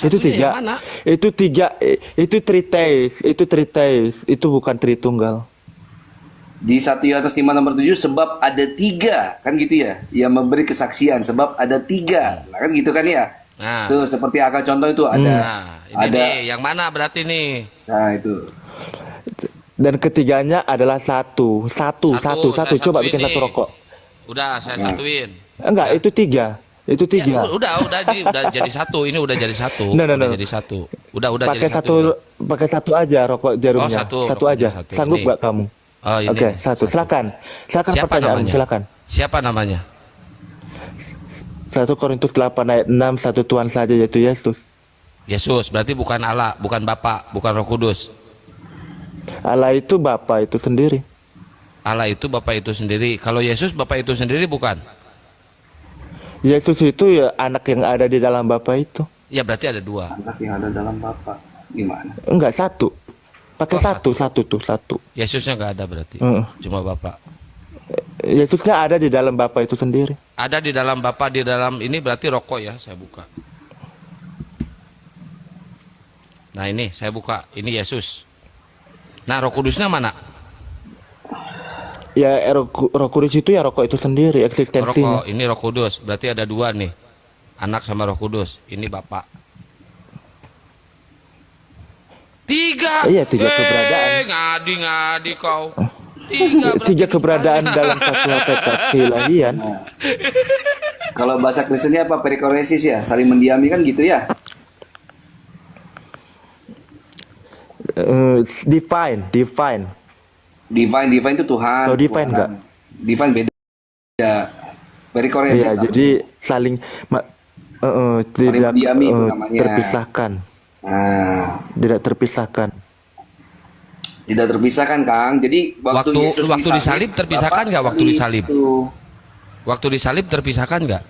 Itu satunya tiga. yang mana? Itu tiga. Itu tritheis. Itu tritheis. Itu bukan tritunggal. Di 1 Yohanes 5 nomor 7, sebab ada 3, kan gitu ya, yang memberi kesaksian, sebab ada 3, nah, kan gitu kan ya. Nah, Tuh seperti akal contoh itu ada nah ini ada nih, yang mana berarti nih? nah itu. Dan ketiganya adalah satu. Satu. Saya Coba satuin bikin satu nih. rokok. Udah saya Nah. satuin. Enggak, Ya. itu tiga. Itu Ya, tiga. udah jadi satu. Ini udah jadi satu. No. Udah jadi satu. Udah Pakai jadi satu. Ini. pakai satu aja rokok jarumnya. Oh, satu, Satu rokoknya aja. satu. Sanggup Ini. nggak kamu? Oh, ini. Oke, satu. Silakan. Silakan Siapa pertanyaan, namanya? silakan. Siapa namanya? 1 Korintus 8 ayat 6, satu Tuhan saja yaitu Yesus. Yesus. Berarti bukan Allah, bukan Bapa, bukan Roh Kudus. Allah itu Bapa itu sendiri. Allah itu Bapa itu sendiri. Kalau Yesus Bapa itu sendiri bukan? Yesus itu ya anak yang ada di dalam Bapa itu. Ya berarti ada dua. Anak yang ada dalam Bapa gimana? Enggak, satu. Pakai Oh, satu. Yesusnya nggak ada berarti. Heeh. Cuma Bapa. Yesusnya ada di dalam Bapa itu sendiri. Ada di dalam Bapa, di dalam ini berarti rokok ya, saya buka. Nah ini saya buka, ini Yesus. Nah Roh Kudusnya mana? Ya Roh Kudus itu ya rokok itu sendiri eksistensinya. Rokok, ini Roh Kudus. Berarti ada dua nih, anak sama Roh Kudus. Ini Bapak. Tiga. Iya, tiga keberadaan. Ngadi kau. Tiga berarti. Tiga keberadaan dalam satu hakikat keilahian. Kalau bahasa Kristennya apa, perikoresis ya, saling mendiami kan gitu ya. Divine. Divine itu Tuhan. Kalau divine Tuhan. enggak? Divine beda. Perikoresis Iya, jadi saling tidak mendiami itu namanya. terpisahkan. Nah, Tidak terpisahkan. tidak terpisahkan, Kang. Jadi waktu Yesus disalib terpisahkan nggak waktu disalib? Itu. Waktu disalib terpisahkan nggak?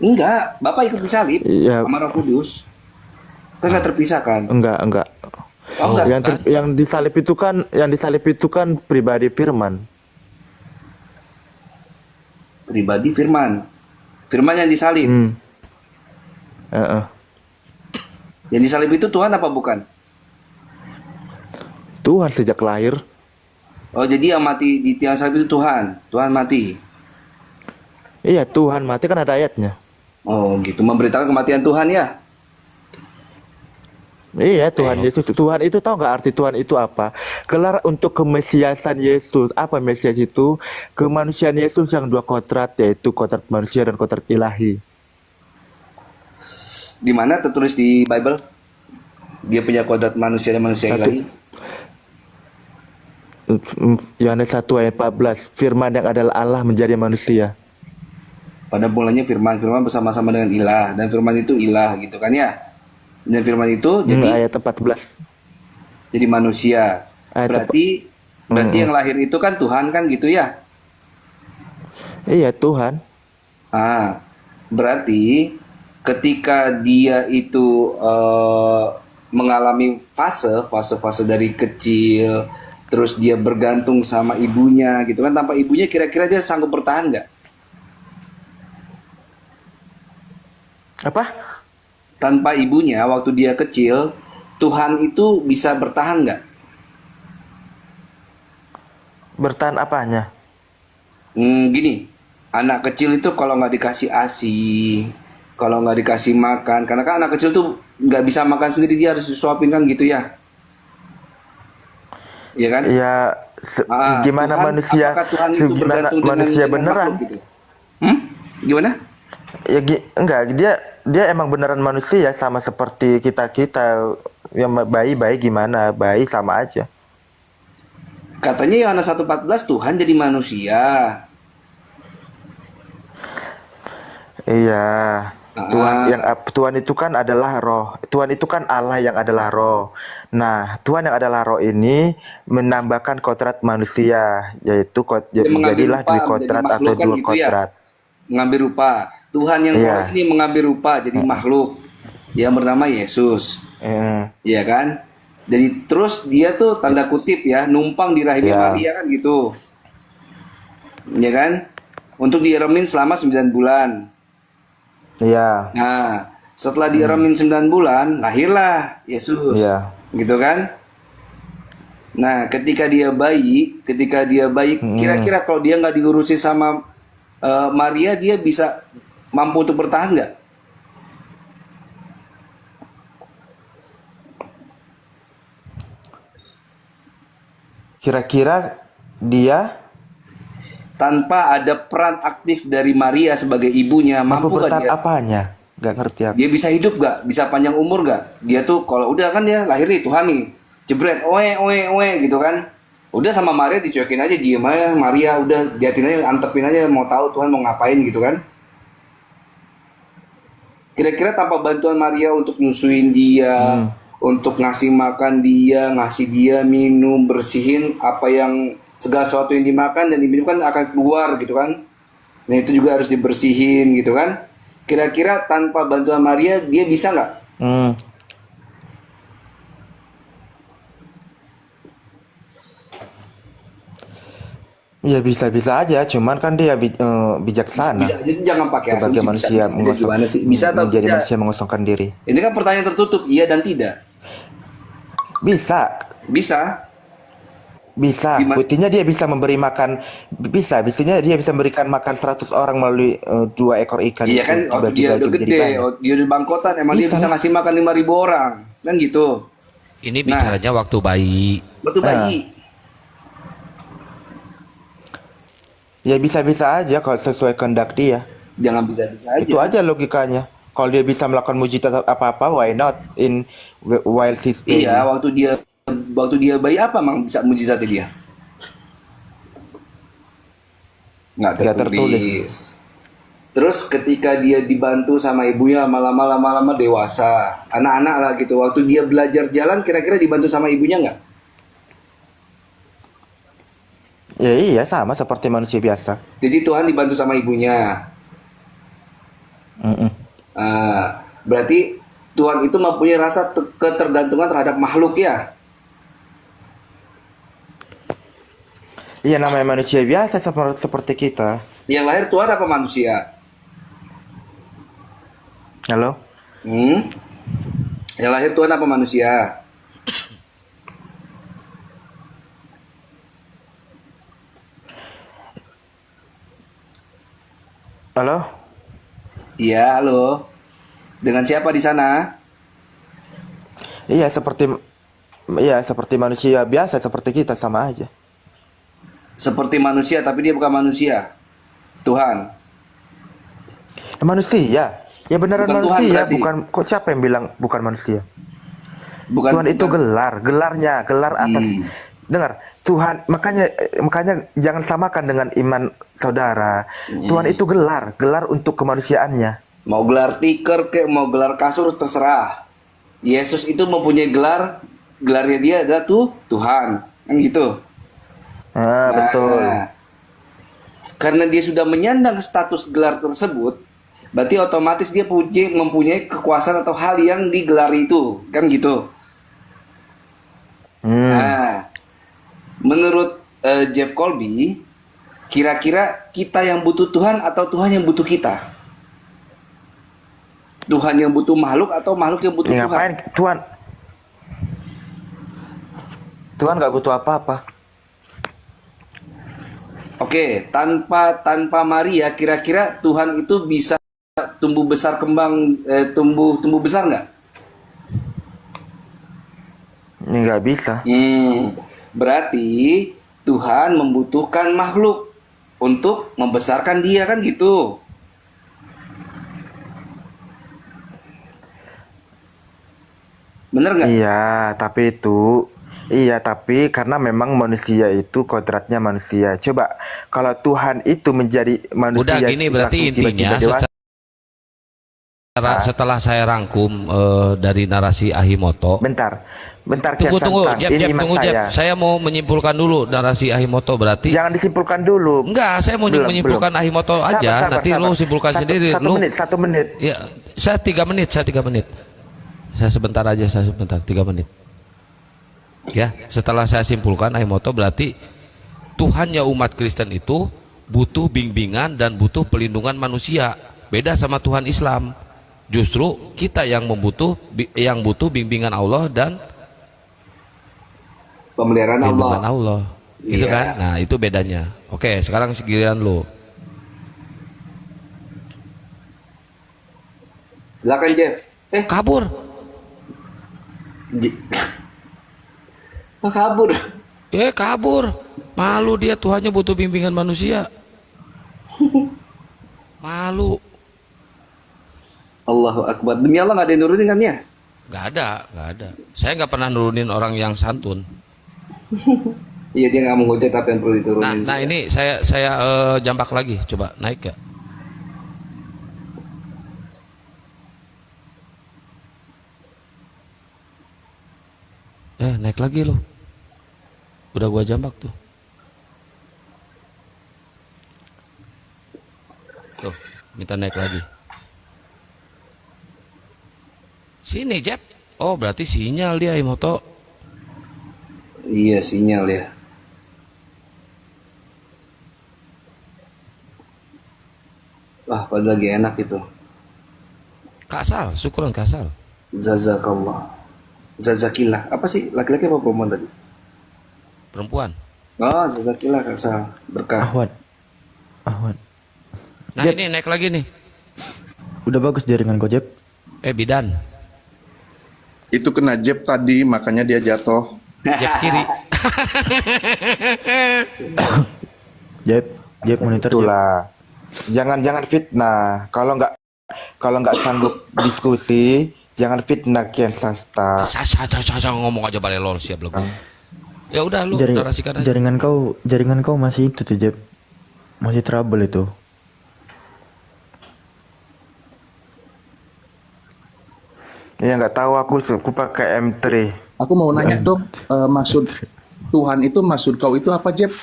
Enggak, Bapak ikut disalib Iya. sama Roh Kudus. Kan nggak terpisahkan. Enggak. Oh, enggak. Yang disalib itu kan pribadi Firman. Pribadi Firman. Firman yang disalib. Heeh. Yang disalib itu Tuhan apa bukan? Tuhan sejak lahir. Oh, jadi yang mati di tiang salib itu Tuhan. Tuhan mati. Iya, Tuhan mati kan ada ayatnya. Oh, gitu. Memberitakan kematian Tuhan ya. Iya, Tuhan Yesus. Tuhan itu tahu nggak arti Tuhan itu apa? Gelar untuk kemesiasan Yesus. Apa Mesias itu? Kemanusiaan Yesus yang dua kodrat, yaitu kodrat manusia dan kodrat ilahi. Di mana tertulis di Bible? Dia punya kodrat manusia dan manusia ilahi. Yohanes 1 ayat 14, Firman yang adalah Allah menjadi manusia. Pada mulanya Firman bersama-sama dengan Ilah, dan Firman itu Ilah gitu kan ya. Dan Firman itu jadi ayat 14. jadi manusia. Ayat Berarti yang lahir itu kan Tuhan kan gitu ya. Iya, Tuhan. Berarti ketika dia itu mengalami fase dari kecil, terus dia bergantung sama ibunya gitu kan, tanpa ibunya kira-kira dia sanggup bertahan nggak? Apa? Tanpa ibunya waktu dia kecil, Tuhan itu bisa bertahan nggak? Bertahan apanya? Gini, anak kecil itu kalau nggak dikasih ASI, kalau nggak dikasih makan, karena kan anak kecil tuh nggak bisa makan sendiri, dia harus disuapin kan gitu ya. Iya kan? Ya, gimana Tuhan, manusia? apakah Tuhan itu Gimana bergantung manusia dengan beneran? makhluk gitu? Gimana? Ya enggak, dia emang beneran manusia sama seperti kita yang bayi gimana? Bayi sama aja. Katanya Yohanes 1:14 Tuhan jadi manusia. Iya. Tuhan itu kan adalah roh. Tuhan itu kan Allah yang adalah roh. Nah, Tuhan yang adalah roh ini menambahkan kodrat manusia, yaitu jadilah dua kodrat atau dua kodrat. Mengambil rupa. Tuhan yang roh ini mengambil rupa jadi makhluk yang bernama Yesus. Iya kan? Jadi terus dia tuh tanda kutip ya numpang di rahimnya Maria kan gitu. Iya kan? Untuk dieremin selama 9 bulan. Iya. Nah, Setelah diremin 9 bulan, lahirlah Yesus. Iya. Gitu kan? Nah, ketika dia bayi, kira-kira kalau dia nggak diurusi sama Maria, dia bisa mampu untuk bertahan nggak? Kira-kira dia Tanpa ada peran aktif dari Maria sebagai ibunya, mampu mampu nggak bertahan dia? apanya? Gak ngerti aku. Dia bisa hidup nggak? Bisa panjang umur nggak? Dia tuh kalau udah kan dia lahir nih Tuhan nih, jebret, oe gitu kan? Udah sama Maria dicuekin aja, diem aja Maria, udah diatin aja, antepin aja, mau tahu Tuhan mau ngapain gitu kan? Kira-kira tanpa bantuan Maria untuk nyusuin dia, untuk ngasih makan dia, ngasih dia minum, bersihin apa yang segala sesuatu yang dimakan dan diminum kan akan keluar gitu kan? Nah itu juga harus dibersihin gitu kan? Kira-kira tanpa bantuan Maria dia bisa nggak? Ya bisa-bisa aja, cuman kan dia bijaksana Bisa, jadi jangan pakai sebagai asumsi manusia gimana sih? Bisa atau menjadi tidak? manusia mengosongkan diri. Ini kan pertanyaan tertutup, iya dan tidak. Bisa, Bisa. bisa. Gimana? Buktinya dia bisa memberi makan, buktinya dia bisa memberikan makan 100 orang melalui 2 ekor ikan Iya itu kan, waktu dibagi dia udah menjadi gede, banyak. waktu dia udah bangkotan, emang dia Bisa bisa lah. ngasih makan 5.000 orang, kan gitu. Ini Nah. bicaranya waktu bayi. Waktu bayi. Ya bisa-bisa aja kalau sesuai kehendak dia. Jangan bisa-bisa aja. Itu aja logikanya. Kalau dia bisa melakukan mujizat apa-apa, why not in while she's baby? Iya, waktu dia bayi apa emang bisa mujizatnya dia? Nggak Nggak tertulis. Terus ketika dia dibantu sama ibunya lama-lama dewasa, anak-anak lah gitu. Waktu dia belajar jalan, kira-kira dibantu sama ibunya nggak? Ya iya sama seperti manusia biasa. Jadi Tuhan dibantu sama ibunya. Mm-mm. Berarti Tuhan itu mempunyai rasa ketergantungan terhadap makhluk ya. Iya namanya manusia biasa seperti kita. Yang lahir Tuhan apa manusia? Halo? Yang lahir Tuhan apa manusia? Halo? Iya, halo. Dengan siapa di sana? Iya seperti manusia biasa seperti kita sama aja. Seperti manusia tapi dia bukan manusia. Tuhan. Manusia. Ya beneran Bukan Tuhan manusia, berarti. bukan kok siapa yang bilang bukan manusia? Bukan Tuhan itu gelar atas. Dengar, Tuhan makanya jangan samakan dengan iman saudara. Tuhan itu gelar untuk kemanusiaannya. Mau gelar tiker kek, mau gelar kasur terserah. Yesus itu mempunyai gelarnya dia adalah Tuhan. Kan gitu. Betul. Karena dia sudah menyandang status gelar tersebut, berarti otomatis dia mempunyai kekuasaan atau hal yang digelar itu, kan gitu. Nah, menurut Jeff Colby, kira-kira kita yang butuh Tuhan atau Tuhan yang butuh kita? Tuhan yang butuh makhluk atau makhluk yang butuh Tuhan? Ngapain Tuhan nggak butuh apa-apa. Oke, tanpa Maria, kira-kira Tuhan itu bisa tumbuh besar tumbuh besar nggak? Nggak bisa. Berarti Tuhan membutuhkan makhluk untuk membesarkan dia, kan gitu. Bener nggak? Iya, tapi karena memang manusia itu kodratnya manusia. Coba kalau Tuhan itu menjadi manusia, Udah gini berarti langsung tiba-tiba intinya dewasa. setelah saya rangkum dari narasi Ahimoto. Bentar, Tunggu, Kian Santang. Jeb, Ini iman tunggu, Jeb. saya. Saya mau menyimpulkan dulu narasi Ahimoto berarti. Jangan disimpulkan dulu. Enggak, saya mau menyimpulkan Ahimoto aja. Nanti lu simpulkan sendiri. Satu menit. Ya, saya 3 menit. Saya sebentar aja, 3 menit. Ya, setelah saya simpulkan Ahimoto berarti Tuhannya umat Kristen itu butuh bimbingan dan butuh pelindungan manusia. Beda sama Tuhan Islam. Justru kita yang butuh bimbingan Allah dan Pemeliharaan bimbingan Allah. Allah. Itu Iya. kan? Nah, itu bedanya. Oke, sekarang giliran lo. Silakan Jeff. Kabur. Je- kabur. Kabur. Malu dia, Tuhannya butuh bimbingan manusia. Malu. Allahu Akbar. Demi Allah nggak ada yang nurunin kan ya? Nggak ada. Saya nggak pernah nurunin orang yang santun. Iya, dia nggak mau ngojek apa yang perlu diturunin. Nah ini saya jambak lagi, coba naik ya. Naik lagi loh. Udah gua jambak tuh. Tuh, minta naik lagi. Sini, Jep. Oh, berarti sinyal dia, Imoto. Iya, sinyal ya. Wah, padahal lagi enak itu. Kasal, syukuran kasal. Jazakallah. Jazakillah. Apa sih? Laki-laki apa perempuan tadi? Perempuan. Oh, jazakillah Kak. Berkah. Ahwat. Nah, ini naik lagi nih. Udah bagus jaringan kau, Jeb. Bidan. Itu kena Jeb tadi, makanya dia jatuh. Jep kiri. Jeb monitor, Jeb. Itulah. Jangan fitnah. Kalau nggak sanggup diskusi, jangan fitnah Kian Sasta. Saya ngomong aja balelor siap lagu. Ya udah lu narasikan aja. Jaringan kau masih itu tuh, Jeb. Masih trouble itu. Ya nggak tahu aku pakai M3. Aku mau nanya dong, maksud Tuhan itu, maksud kau itu apa, Jeb?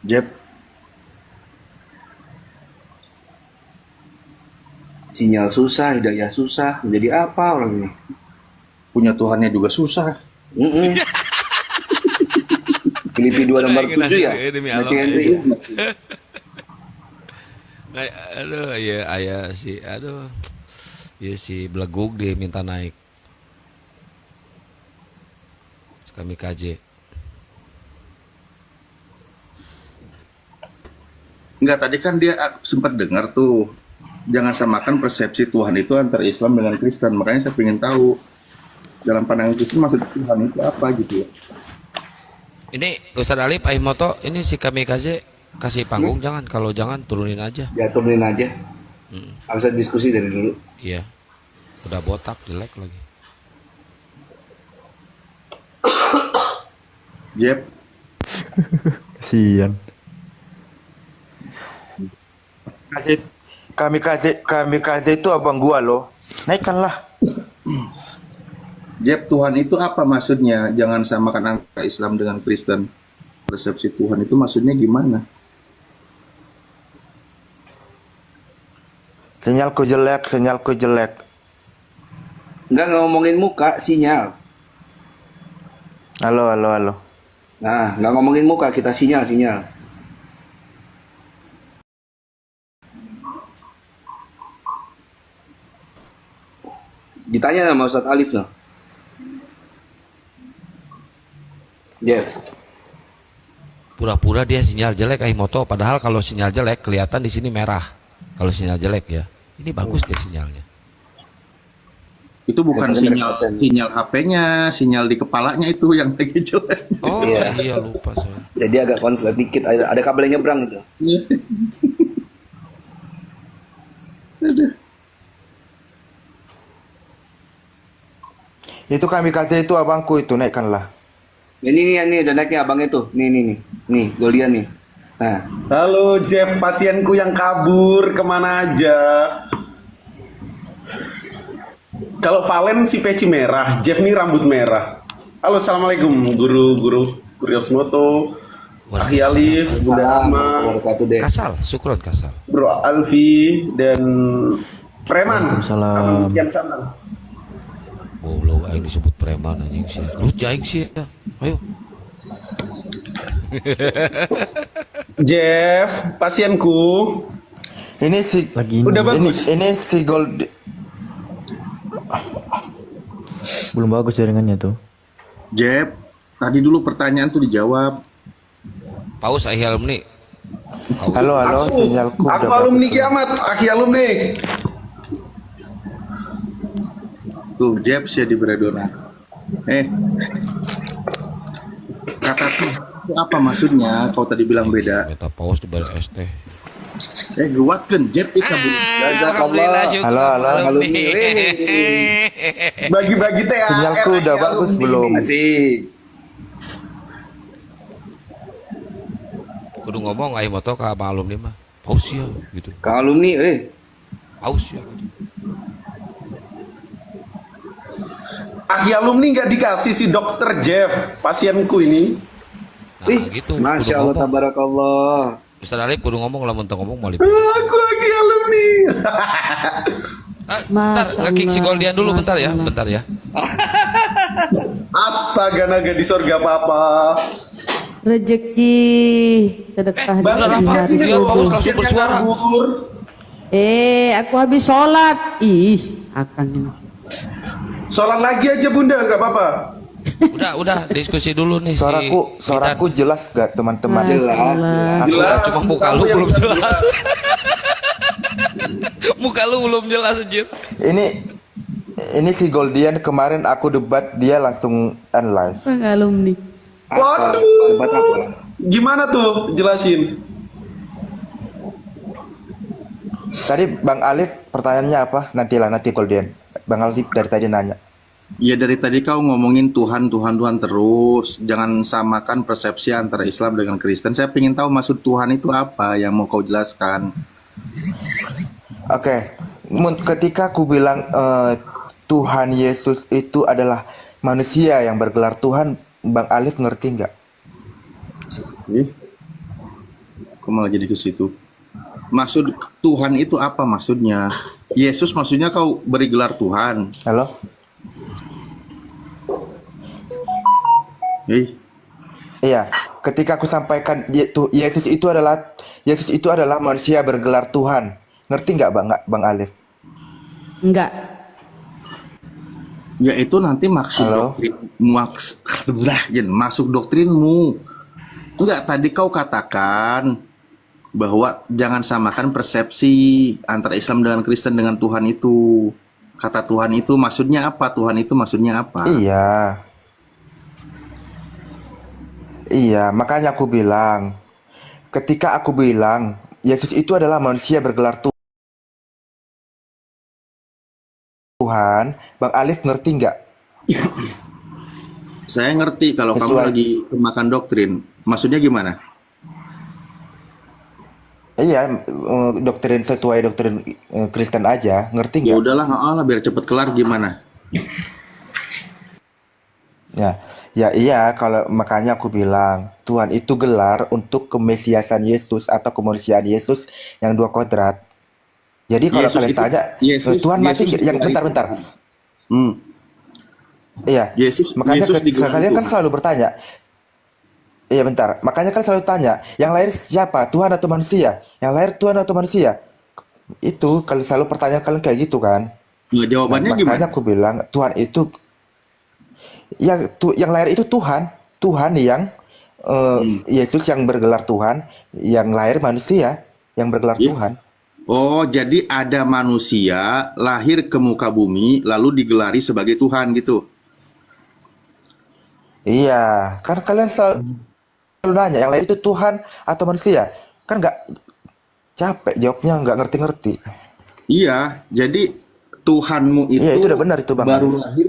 Jeb, Sinyal susah, hidayah susah. Menjadi apa orang ini? punya Tuhannya juga susah. Filipi 2 nomor 7 ya? Demi Nanti Allah. Henry ya? Aduh, ya ayah si, aduh, ya si belegug dia minta naik. Kami KJ. Enggak, tadi kan dia sempat dengar tuh, jangan samakan persepsi Tuhan itu antara Islam dengan Kristen. Makanya saya ingin tahu, dalam pandangan Kristen maksud Tuhan itu apa gitu ya. Ini Ustadz Alif, Ahimoto, ini si kami KJ kasih panggung jangan, kalau jangan turunin aja. Ya turunin aja. Bisa diskusi dari dulu. Iya. Udah botak, jelek lagi. Jeb, Kasian. Kami kasih itu abang gua loh. Naikkanlah. Jeb, Tuhan itu apa maksudnya? Jangan samakan antara Islam dengan Kristen. Persepsi Tuhan itu maksudnya gimana? Sinyalku jelek. Enggak ngomongin muka, sinyal. Halo. Nah, nggak ngomongin muka, kita sinyal. Ditanya sama Ustadz Alif loh. Jeff, Pura-pura dia sinyal jelek Ahimoto, padahal kalau sinyal jelek kelihatan di sini merah. Kalau sinyal jelek ya. Ini bagus deh sinyalnya. Itu bukan Ya, sinyal HP-nya, sinyal di kepalanya itu yang lagi jelek. Oh Iya. iya lupa saya. jadi agak konslet dikit, ada kabel yang nyebrang itu. Itu kami kasih itu abangku itu, naikkanlah. Ini udah naiknya abangnya tuh. Nih, Golian nih. Nah, Halo Jeff, pasienku yang kabur kemana aja? Kalau Valen si peci merah, Jeff nih rambut merah. Halo, assalamualaikum guru Yosmoto, Akhi Alif, Bunda salam Ama, wabarakatuh deh. Kasal, syukron kasal. Bro Alfi dan Preman. Waalaikumsalam. Abang Kian Santang. Wow, aing disebut preman anjing sih. Rut aing sih ya. Ayo. Jeff, pasienku. Ini si Lagi Udah ini. bagus. ini si Gold. Belum bagus jaringannya tuh. Jeb, tadi dulu pertanyaan tuh dijawab. Paus Ahi alumni. Halo, halo, sinyalku Aku udah alumni bagus. kiamat, akhi alumni. Tuh, Jeb sih di Bredona. Kata tuh itu apa maksudnya? Kau tadi bilang beda. Meta paus di balik ST. Guatkan Jeb itu Alhamdulillah syukur. Halo, halo. Alumni. Bagi-bagi THR. Sinyalku udah akhi bagus alumni. belum? Asik. Kudu ngomong Ahi moto ke abang alumni mah. Paus ya gitu. Kang alumni, Paus ya gitu. Akhi alumni nggak dikasih si dokter Jeff, pasienku ini. Nah, gitu. Masya Kudu Allah, ngomong. tabarakallah. Ustaz Alif kudu ngomong lah mentok ngomong mau Aku akhi alumni. Bentar, Masya nge-kick si Allah, Goldian dulu bentar ya, Masya Allah. bentar ya. Astaga, naga di sorga papa. Rezeki sedekah di bener apa? hari Dia subuh. paus langsung bersuara. Aku habis sholat. Ih, akan ini. Sholat lagi aja bunda, nggak apa-apa. Udah diskusi dulu nih Suaraku jelas gak teman-teman? Masya Jelas, Allah. Aku Jelas, cuma muka kamu lu yang belum jelas. jelas. Muka lu belum jelas anjir. Ini si Goldian kemarin aku debat dia langsung live. Bang alumni. Waduh. Debat apa? Gimana tuh? Jelasin. Tadi Bang Alif pertanyaannya apa? Nanti Goldian. Bang Alif dari tadi nanya. Ya dari tadi kau ngomongin Tuhan terus. Jangan samakan persepsi antara Islam dengan Kristen. Saya ingin tahu maksud Tuhan itu apa yang mau kau jelaskan. Oke, ketika aku bilang Tuhan Yesus itu adalah manusia yang bergelar Tuhan, Bang Alif ngerti nggak? Kau malah jadi ke situ. Maksud Tuhan itu apa maksudnya? Yesus maksudnya kau beri gelar Tuhan. Halo? Iya, ketika aku sampaikan Yesus itu adalah manusia bergelar Tuhan. Ngerti nggak Bang Alif? Enggak. Ya itu nanti maksud Halo? masuk doktrinmu. Enggak, tadi kau katakan bahwa jangan samakan persepsi antara Islam dengan Kristen dengan Tuhan itu. Kata Tuhan itu maksudnya apa? Tuhan itu maksudnya apa? Iya, makanya aku bilang, ketika aku bilang Yesus itu adalah manusia bergelar Tuhan, Bang Alif ngerti nggak? Saya ngerti kalau kamu Sesuai. lagi makan doktrin. Maksudnya gimana? Iya, doktrin sesuai doktrin Kristen aja, ngerti Ya nggak? udahlah, biar cepet kelar gimana? Ya iya, kalau makanya aku bilang Tuhan itu gelar untuk kemesiasan Yesus atau kemanusiaan Yesus yang dua kodrat. Jadi kalau Yesus kalian itu- tanya Tuhan mati Yesus yang digelari bentar. Tuhan. Iya. Yesus digelari Kalian kan Tuhan. selalu bertanya. Iya bentar. Makanya kan selalu tanya, yang lahir siapa? Tuhan atau manusia? Yang lahir Tuhan atau manusia? Itu kalau selalu pertanyaan kalian kayak gitu kan. Nah, jawabannya Makanya gimana? aku bilang Tuhan itu yang lahir itu Tuhan yang Yesus yang bergelar Tuhan, yang lahir manusia yang bergelar Iya. Tuhan. Oh, jadi ada manusia lahir ke muka bumi lalu digelari sebagai Tuhan gitu. Iya, kan kalian selalu nanya yang lahir itu Tuhan atau manusia, kan nggak capek jawabnya, nggak ngerti-ngerti. Iya, jadi Tuhanmu itu, Iya, itu udah benar itu, Bang. baru lahir.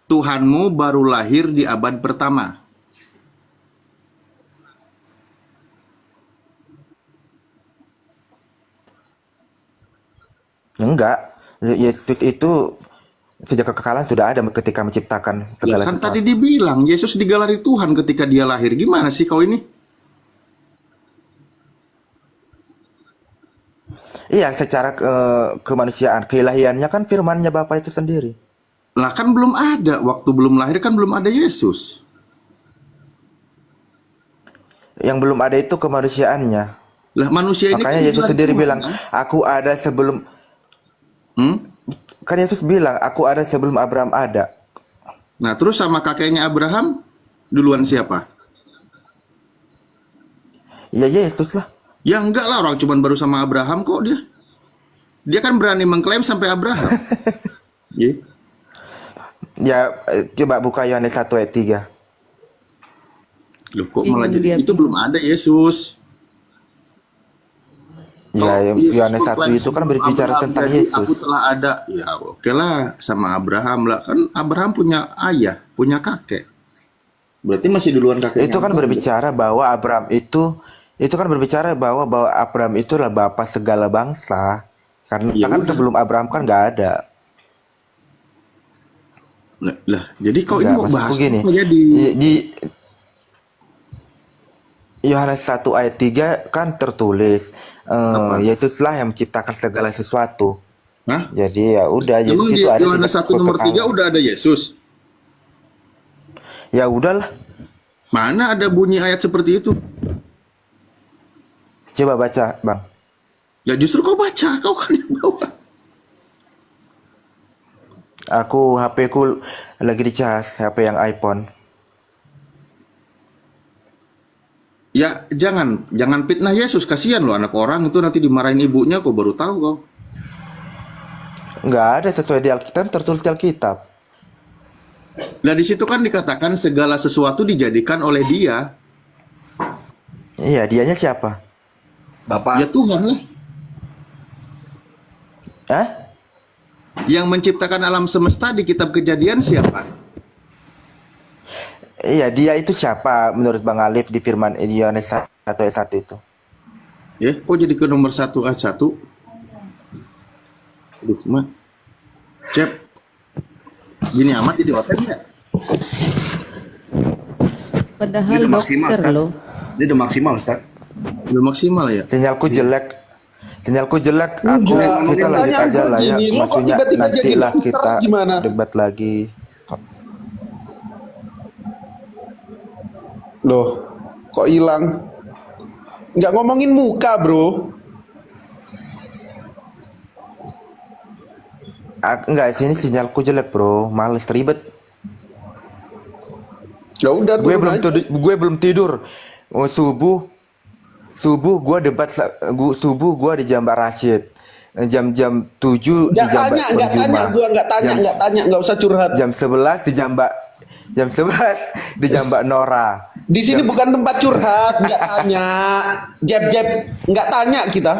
Tuhanmu baru lahir di abad pertama. Enggak, Yesus itu sejak kekekalan sudah ada ketika menciptakan Lah, segala kan sesuatu. tadi dibilang Yesus digelari Tuhan ketika dia lahir. Gimana sih kau ini? Iya, secara kemanusiaan, keilahiannya kan firman-Nya Bapa itu sendiri. Lah kan belum ada, waktu belum lahir kan belum ada Yesus. Yang belum ada itu kemanusiaannya. Lah manusia ini Makanya kan Yesus bukan sendiri Tuhan, bilang, kan? aku ada sebelum, Hmm? kan Yesus bilang, aku ada sebelum Abraham ada. Nah, terus sama kakeknya Abraham duluan siapa? Ya Yesus lah. Ya enggak lah, orang cuman baru sama Abraham kok dia. Dia kan berani mengklaim sampai Abraham. Iya. Ya coba buka Yohanes 1 ayat 3. Loh, kok malah Bingung jadi dia, itu belum ada Yesus. Ya Yesus Yohanes 1 mengklaim itu kan sebelum berbicara Abraham tentang jadi, Yesus. Aku telah ada. Ya oke lah, sama Abraham lah. Kan Abraham punya ayah, punya kakek. Berarti masih duluan kakeknya. Itu kan Abraham. berbicara bahwa Abraham itu kan berbicara bahwa Abraham itu adalah bapa segala bangsa. Karena Ya kan udah. sebelum Abraham kan nggak ada. Lah, jadi kau ini Nggak, mau maksudku bahas gini. apa jadi? Di Yohanes 1 ayat 3 kan tertulis Apa? Yesuslah yang menciptakan segala sesuatu. Hah? Jadi ya udah Emang Yesus di itu ada Yohanes 1 nomor 3 udah ada Yesus? Ya udahlah. Mana ada bunyi ayat seperti itu? Coba baca, Bang. Ya justru kau baca, kau kan yang bawa. Aku HP ku lagi dicas, HP yang iPhone. Ya jangan fitnah Yesus, kasihan loh anak orang itu nanti dimarahin ibunya, kau baru tahu kau. Nggak ada sesuai di Alkitab, tertulis di Alkitab. Nah di situ kan dikatakan segala sesuatu dijadikan oleh Dia. Iya, dianya siapa? Bapak. Ya Tuhan lah. Hah? Yang menciptakan alam semesta di kitab Kejadian siapa? Iya, dia itu siapa menurut Bang Alif di firman Yohanes 1 ayat 1 itu? Ya, kok jadi ke nomor 1 ayat 1? Aduh, mah. Cep. Gini amat jadi hotel ya? Padahal Dia udah maksimal, dokter Ustaz. loh. Dia udah maksimal, Ustaz. Belum maksimal ya? Sinyalku jelek. Sinyalku jelek. Aku Enggak, kita lanjut pertanyaan aja gua lah ya. gini, lo kok Maksudnya tiba-tiba jadi nantilah dokter, kita gimana? debat lagi. Loh, kok hilang? Nggak ngomongin muka, bro. Enggak, sini sinyalku jelek, Bro. Males ribet. Ya udah turun aja. Gue belum tidur. Oh, subuh gue debat subuh gue di Jambar Rashid. Jam 7 di Nggak Jambar tanya, nggak tanya, gua nggak tanya, nggak usah curhat. Jam 11 di Jambak Nora. Di sini bukan tempat curhat, nggak tanya. Jeb, nggak tanya kita.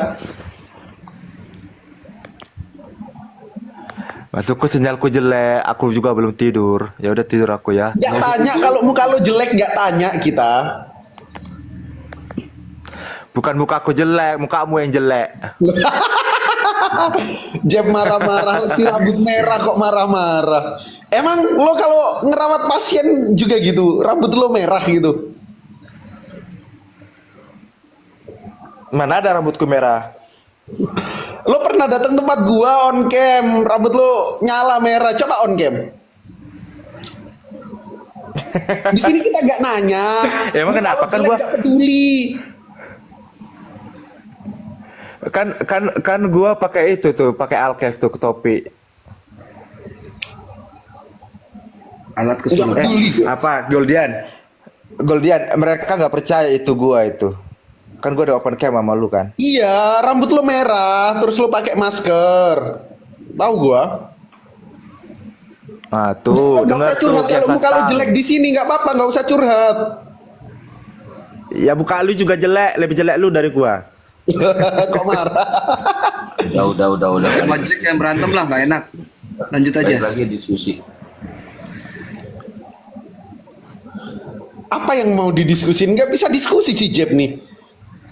Masukku sinyalku jelek, aku juga belum tidur. Ya udah tidur aku ya. Nggak tanya, kalau muka lo jelek nggak tanya kita. Bukan mukaku jelek, mukamu yang jelek. Jeb marah-marah, si rambut merah kok marah-marah. Emang lo kalau ngerawat pasien juga gitu, rambut lo merah gitu? Mana ada rambutku merah? Lo pernah datang tempat gua on cam, rambut lo nyala merah, coba on cam. Di sini kita nggak nanya. Emang Muka kenapa? lo Kan jelek gua- nggak peduli. Kan gua pakai itu tuh, pakai alkes tuh topi. Alat keseluruhan. Peduli, guys. Apa Goldian? Mereka nggak percaya itu gua itu. Kan gua ada open cam sama lu kan. Iya, rambut lo merah, terus lo pakai masker. Tahu gua. Nah tuh, Nggak usah curhat kalau muka lo jelek di sini, nggak apa-apa, nggak usah curhat. Ya muka lu juga jelek, lebih jelek lu dari gua. Kok marah? Udah. Sama Jack yang berantem lah, nggak enak. Lanjut aja. Balik lagi diskusi. Apa yang mau didiskusin? Nggak bisa diskusi si Jeb nih.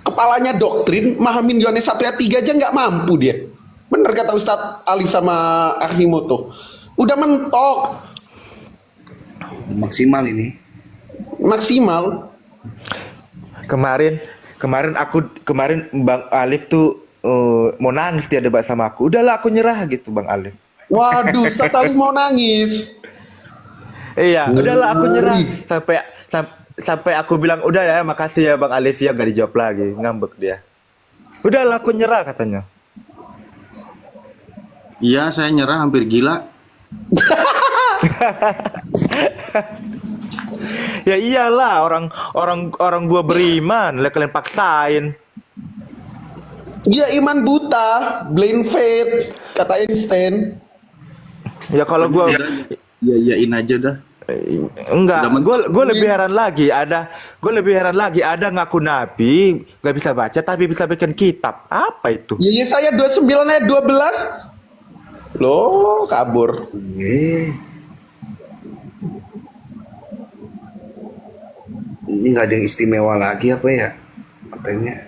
Kepalanya doktrin, mahamin Yohanes 1 ayat 3 aja nggak mampu dia. Bener kata Ustadz Alif sama Akimoto. Udah mentok, Maksimal ini. maksimal. Kemarin Bang Alif tuh mau nangis dia debat sama aku. Udahlah aku nyerah gitu Bang Alif. Waduh, Ustadz Alif mau nangis. Iya, udahlah aku nyerah. sampai aku bilang udah ya, makasih ya Bang Alif ya, gak dijawab lagi, ngambek dia. Udahlah aku nyerah katanya. Iya, saya nyerah, hampir gila. Ya iyalah, orang gua beriman, lah kalian paksain. Dia iman buta, blind faith, kata Einstein. Ya kalau gua Ya iyain aja dah. enggak, Udah gue lebih heran lagi ada ngaku nabi, nggak bisa baca tapi bisa bikin kitab. Apa itu? Ya Yesaya 29 ayat 12. Loh, kabur. Ini nggak ada yang istimewa lagi apa ya? Katanya.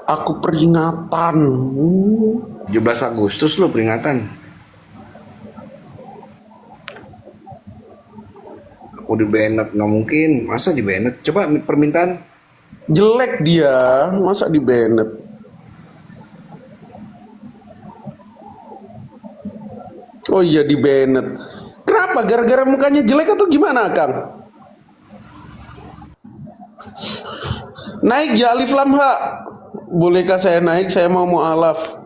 Aku peringatan. 17 Agustus lo peringatan. Aku di Bennett nggak mungkin, masa di Bennett? Coba permintaan. Jelek dia, masa di Bennett. Oh iya di Bennett. Kenapa? Gara-gara mukanya jelek atau gimana, Kang? Naik ya Alif Lam Ha. Bolehkah saya naik? Saya mau mu'alaf.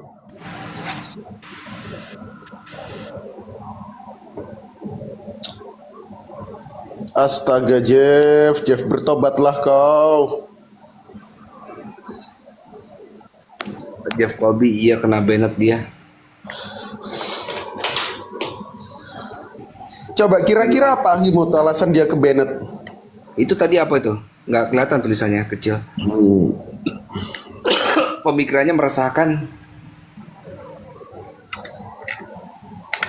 Astaga Jeff bertobatlah kau. Jeff Colby, iya kena Bennett dia. Coba kira-kira apa Himoto alasan dia ke Bennett? Itu tadi apa itu? Nggak kelihatan tulisannya, kecil. Pemikirannya meresahkan.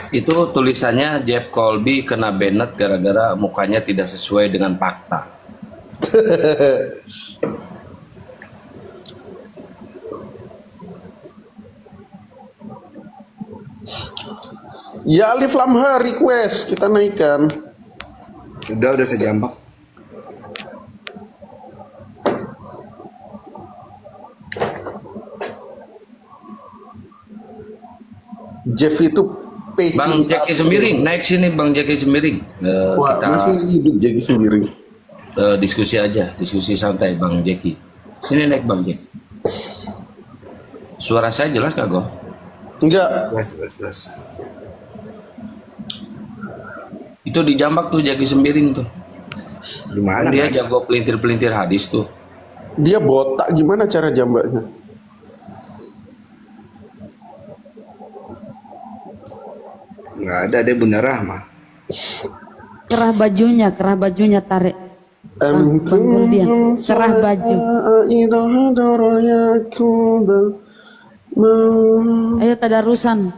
Itu tulisannya Jeff Colby kena Bennett gara-gara mukanya tidak sesuai dengan fakta. Ya Alif Lam Ha request kita naikkan. Udah saya jambak. Jeff itu peci. Bang Jeki Semiring, naik sini Bang Jeki Semiring. Wah, Kita masih hidup Jeki Semiring. diskusi aja, diskusi santai Bang Jeki. Sini naik Bang Jeki. Suara saya jelas nggak Go? Enggak. Jelas. Itu dijambak tuh Jeki Semiring tuh. Gimana? Dia jago pelintir-pelintir hadis tuh. Dia botak, gimana cara jambaknya? Nggak ada deh Bunda Rahma. Kerah bajunya tarik. Bang Guldian, kerah baju. Ayo tadarusan.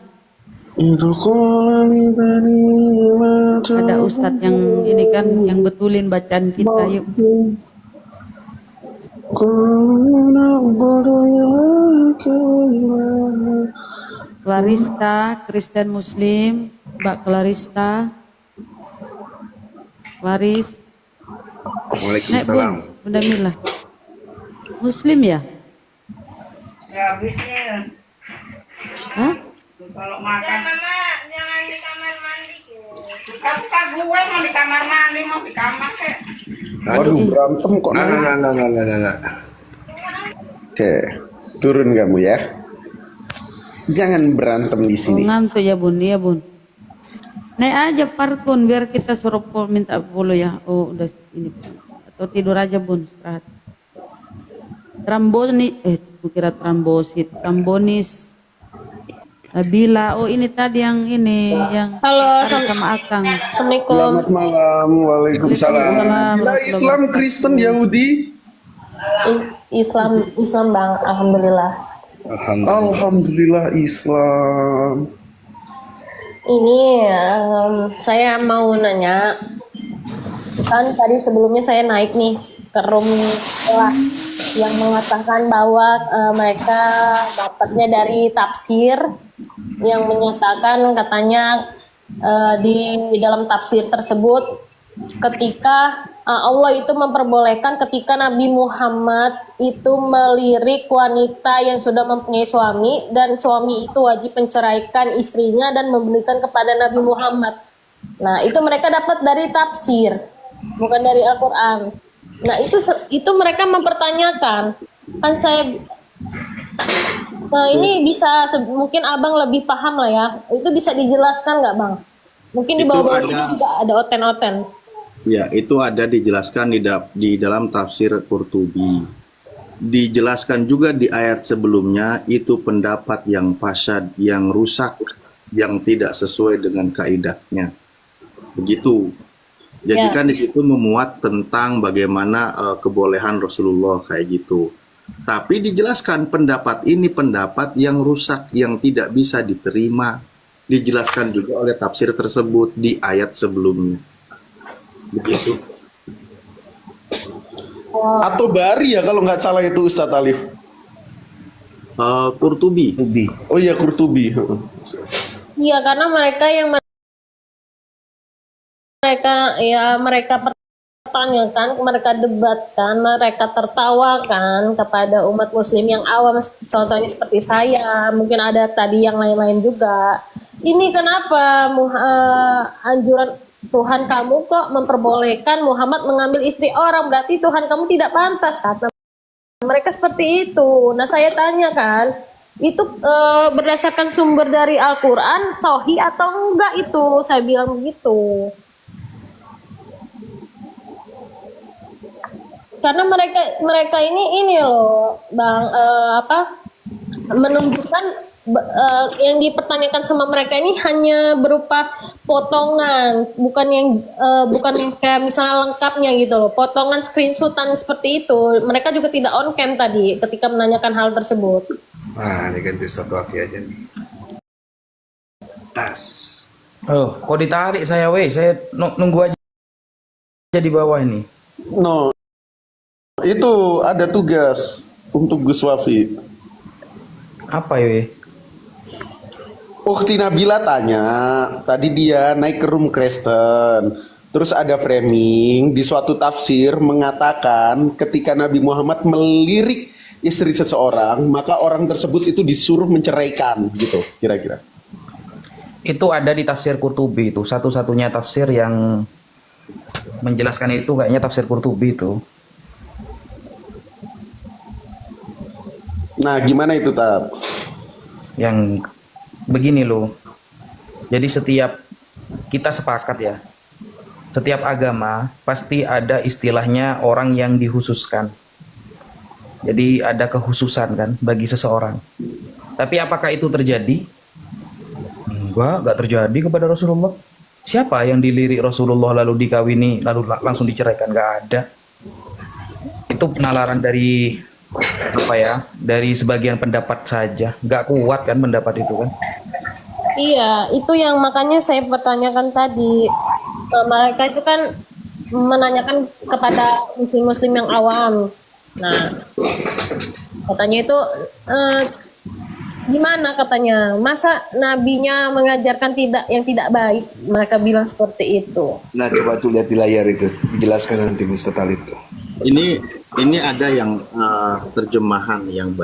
Ada ustadz yang ini kan yang betulin bacaan kita. Yuk. Clarista, Kristen Muslim, Mbak Clarista, Claris. Waalaikumsalam. Bunda Mila. Muslim ya? Ya habisnya. Hah? Kalau makan. Mama, jangan di kamar mandi. Suka gue mau di kamar mandi, mau di kamar kek. Waduh, berantem kok. Nah. Oke, turun kamu ya. Jangan berantem di sini. Ngantuk ya Bun, iya Bun. Naik aja parkun biar kita suruh minta follow ya. Oh udah ini. Atau tidur aja Bun, istirahat. Kukira trombosis. Nabila, oh ini tadi yang ini yang Halo, sama Akang. Assalamualaikum. Selamat malam. Waalaikumsalam. Islam, Kristen, Yahudi. Islam Bang, alhamdulillah. Alhamdulillah Islam. Ini saya mau nanya, kan tadi sebelumnya saya naik nih ke room setelah yang mengatakan bahwa mereka dapatnya dari tafsir yang menyatakan katanya di dalam tafsir tersebut ketika Allah itu memperbolehkan ketika Nabi Muhammad itu melirik wanita yang sudah mempunyai suami dan suami itu wajib menceraikan istrinya dan memberikan kepada Nabi Muhammad. Nah, itu mereka dapat dari tafsir, bukan dari Al-Qur'an. Nah, itu mereka mempertanyakan. Kan saya ini bisa mungkin Abang lebih paham lah ya. Itu bisa dijelaskan nggak, Bang? Mungkin di bawah ini juga ada oten-oten. Ya, itu ada dijelaskan di dalam tafsir Qurtubi. Dijelaskan juga di ayat sebelumnya, itu pendapat yang fasad, yang rusak, yang tidak sesuai dengan kaidahnya. Begitu. Jadi kan di situ memuat tentang bagaimana kebolehan Rasulullah kayak gitu. Tapi dijelaskan pendapat ini pendapat yang rusak, yang tidak bisa diterima. Dijelaskan juga oleh tafsir tersebut di ayat sebelumnya. Begitu. Atau Bari ya kalau nggak salah itu Ustadz Alif. Qurtubi. Oh iya Qurtubi. Iya, karena mereka pertanyakan, mereka debatkan, mereka tertawakan kepada umat muslim yang awam, contohnya seperti saya, mungkin ada tadi yang lain-lain juga. Ini kenapa anjuran Tuhan kamu kok memperbolehkan Muhammad mengambil istri orang, berarti Tuhan kamu tidak pantas, kata mereka seperti itu. Nah, saya tanya kan, itu berdasarkan sumber dari Al-Quran sahih atau enggak, itu saya bilang begitu. Karena mereka ini loh Bang, menunjukkan yang dipertanyakan sama mereka ini hanya berupa potongan, bukan yang kayak misalnya lengkapnya gitu loh, potongan screenshotan seperti itu. Mereka juga tidak on cam tadi ketika menanyakan hal tersebut. Nah, ini ganti satu api aja nih. Tas. Oh, kok ditarik saya saya nunggu aja di bawah ini. No, itu ada tugas untuk Gus Wafi. Apa ya? Ukti Nabila tanya, tadi dia naik ke room Kristen, terus ada framing di suatu tafsir mengatakan ketika Nabi Muhammad melirik istri seseorang, maka orang tersebut itu disuruh menceraikan, gitu kira-kira. Itu ada di tafsir Qurtubi itu, satu-satunya tafsir yang menjelaskan itu kayaknya tafsir Qurtubi itu. Nah, gimana itu, Tab? Yang begini loh. Jadi setiap kita sepakat ya, setiap agama pasti ada istilahnya orang yang dikhususkan. Jadi ada kekhususan kan bagi seseorang. Tapi apakah itu terjadi? Enggak terjadi kepada Rasulullah. Siapa yang dilirik Rasulullah lalu dikawini lalu langsung diceraikan? Enggak ada. Itu penalaran dari dari sebagian pendapat saja, nggak kuat kan pendapat itu kan. Iya, itu yang makanya saya pertanyakan tadi. Mereka itu kan menanyakan kepada muslim-muslim yang awam. Nah, katanya itu gimana katanya, masa nabinya mengajarkan yang tidak baik, mereka bilang seperti itu. Nah, coba tuh lihat di layar itu, dijelaskan nanti Ustaz Alif tuh. Ini ada yang terjemahan yang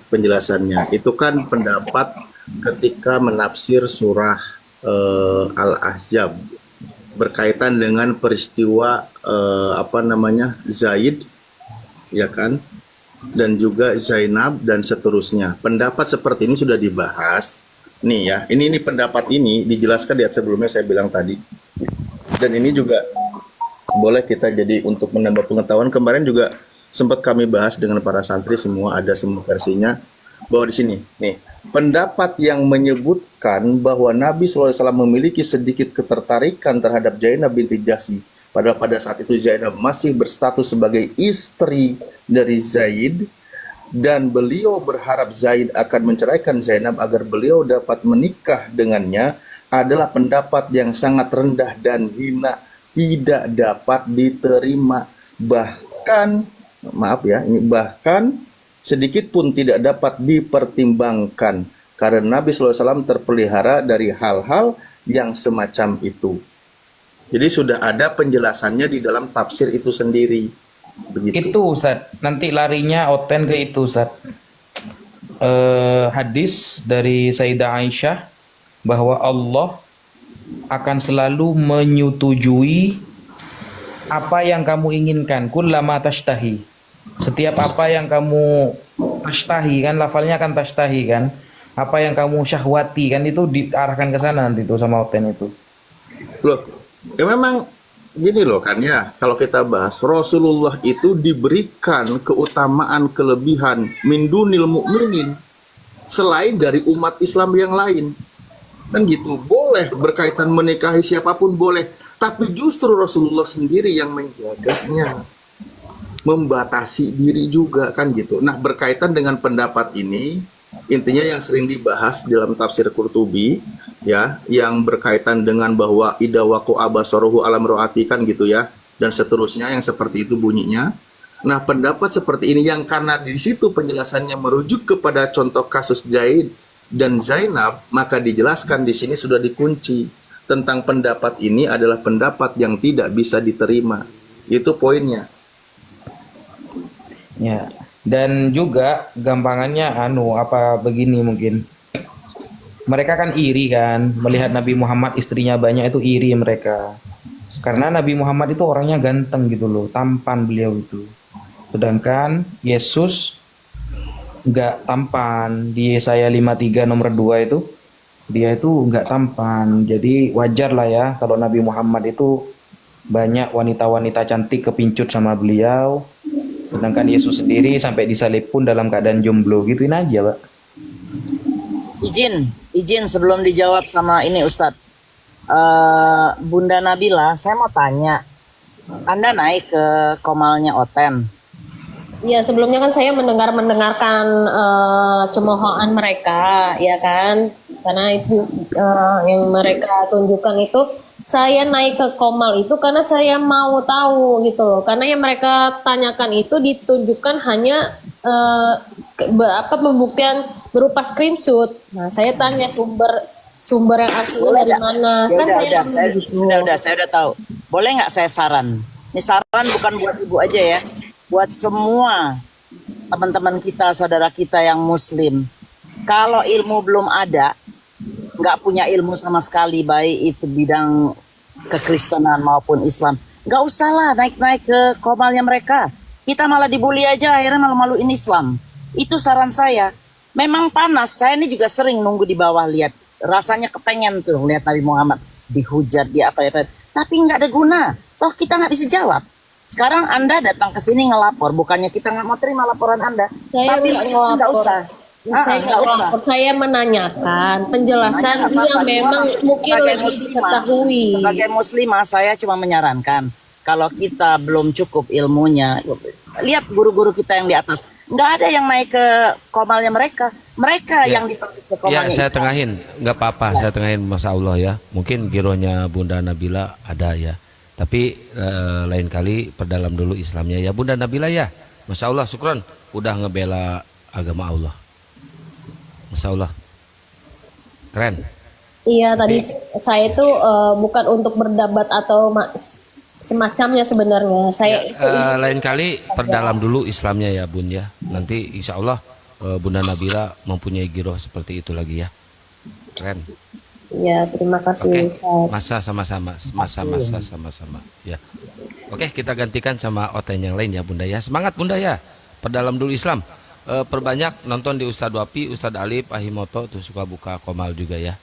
penjelasannya itu kan pendapat ketika menafsir surah Al-Ahzab berkaitan dengan peristiwa Zaid, ya kan, dan juga Zainab dan seterusnya. Pendapat seperti ini sudah dibahas nih ya. Ini pendapat ini dijelaskan di ayat sebelumnya saya bilang tadi, dan ini juga boleh kita jadi untuk menambah pengetahuan. Kemarin juga sempat kami bahas dengan para santri, semua ada semua versinya, bahwa di sini nih pendapat yang menyebutkan bahwa Nabi SAW memiliki sedikit ketertarikan terhadap Zainab binti Jahsy, padahal pada saat itu Zainab masih berstatus sebagai istri dari Zaid, dan beliau berharap Zaid akan menceraikan Zainab agar beliau dapat menikah dengannya, adalah pendapat yang sangat rendah dan hina, tidak dapat diterima, bahkan sedikit pun tidak dapat dipertimbangkan, karena Nabi SAW terpelihara dari hal-hal yang semacam itu. Jadi sudah ada penjelasannya di dalam tafsir itu sendiri. Begitu. Itu Ustaz, nanti larinya Oten ke itu Ustaz. Hadis dari Sayyidah Aisyah bahwa Allah akan selalu menyetujui apa yang kamu inginkan, kullama tashtahi. Setiap apa yang kamu tashtahi, kan lafalnya kan tashtahi kan, apa yang kamu syahwati kan, itu diarahkan ke sana nanti itu sama Oten itu. Loh, ya memang gini loh kan ya, kalau kita bahas Rasulullah itu diberikan keutamaan kelebihan min dunil mu'minin selain dari umat Islam yang lain. Kan gitu, boleh berkaitan menikahi siapapun boleh, tapi justru Rasulullah sendiri yang menjaganya, membatasi diri juga kan gitu. Nah, berkaitan dengan pendapat ini, intinya yang sering dibahas dalam tafsir Qurtubi ya, yang berkaitan dengan bahwa idawaku abasaruhu alam ro'ati kan gitu ya, dan seterusnya yang seperti itu bunyinya. Nah, pendapat seperti ini yang karena di situ penjelasannya merujuk kepada contoh kasus Zaid dan Zainab, maka dijelaskan di sini sudah dikunci tentang pendapat ini adalah pendapat yang tidak bisa diterima. Itu poinnya. Ya. Dan juga gampangannya begini mungkin. Mereka kan iri kan, melihat Nabi Muhammad istrinya banyak, itu iri mereka. Karena Nabi Muhammad itu orangnya ganteng gitu loh, tampan beliau itu. Sedangkan Yesus nggak tampan. Di Yesaya 53 nomor 2 itu, dia itu nggak tampan. Jadi wajar lah ya kalau Nabi Muhammad itu banyak wanita-wanita cantik kepincut sama beliau. Sedangkan Yesus sendiri sampai disalib pun dalam keadaan jomblo. Gituin aja, Pak. Izin sebelum dijawab sama ini Ustadz. Bunda Nabila, saya mau tanya. Anda naik ke komalnya Oten? Ya, sebelumnya kan saya mendengarkan cemoohan mereka, ya kan? Karena itu yang mereka tunjukkan itu, saya naik ke Komal itu karena saya mau tahu gitu loh. Karena yang mereka tanyakan itu ditunjukkan hanya pembuktian berupa screenshot. Nah, saya tanya sumber yang asli dari mana? Ya Kan udah, saya saya udah tahu. Boleh nggak saya saran? Ini saran bukan buat ibu aja ya, buat semua teman-teman kita, saudara kita yang Muslim. Kalau ilmu belum ada, nggak punya ilmu sama sekali, baik itu bidang kekristenan maupun Islam, nggak usah lah naik-naik ke komalnya mereka. Kita malah dibully aja, akhirnya malu-maluin Islam. Itu saran saya. Memang panas, saya ini juga sering nunggu di bawah lihat. Rasanya kepengen tuh lihat Nabi Muhammad dihujat, dia apa-apa. Tapi nggak ada guna. Toh kita nggak bisa jawab. Sekarang Anda datang ke sini ngelapor, bukannya kita nggak mau terima laporan Anda. Saya tapi nggak ngelapor. nggak usah. Saya nggak lapor, saya menanyakan penjelasan yang memang mungkin lebih diketahui. Sebagai muslimah, saya cuma menyarankan kalau kita belum cukup ilmunya, lihat guru-guru kita yang di atas, nggak ada yang naik ke komalnya mereka. Mereka yang dipakai ke komalnya. Ya, saya tengahin, nggak apa-apa, saya tengahin, Masya Allah ya. Mungkin girohnya Bunda Nabila ada ya. Tapi lain kali perdalam dulu Islamnya ya Bunda Nabila ya. Masya Allah, syukron, udah ngebela agama Allah. Masya Allah, keren. Iya, tadi saya itu bukan untuk berdebat atau semacamnya sebenarnya. Saya lain kali perdalam dulu Islamnya ya Bun ya. Nanti insya Allah Bunda Nabila mempunyai giroh seperti itu lagi ya. Keren. Iya, terima kasih. Oke, masa sama-sama ya. Oke, kita gantikan sama Oten yang lain ya Bunda ya. Semangat Bunda ya. Perdalam dulu Islam. Perbanyak nonton di Ustadz Wapi, Ustadz Alif, Ahimoto tuh suka buka komal juga ya.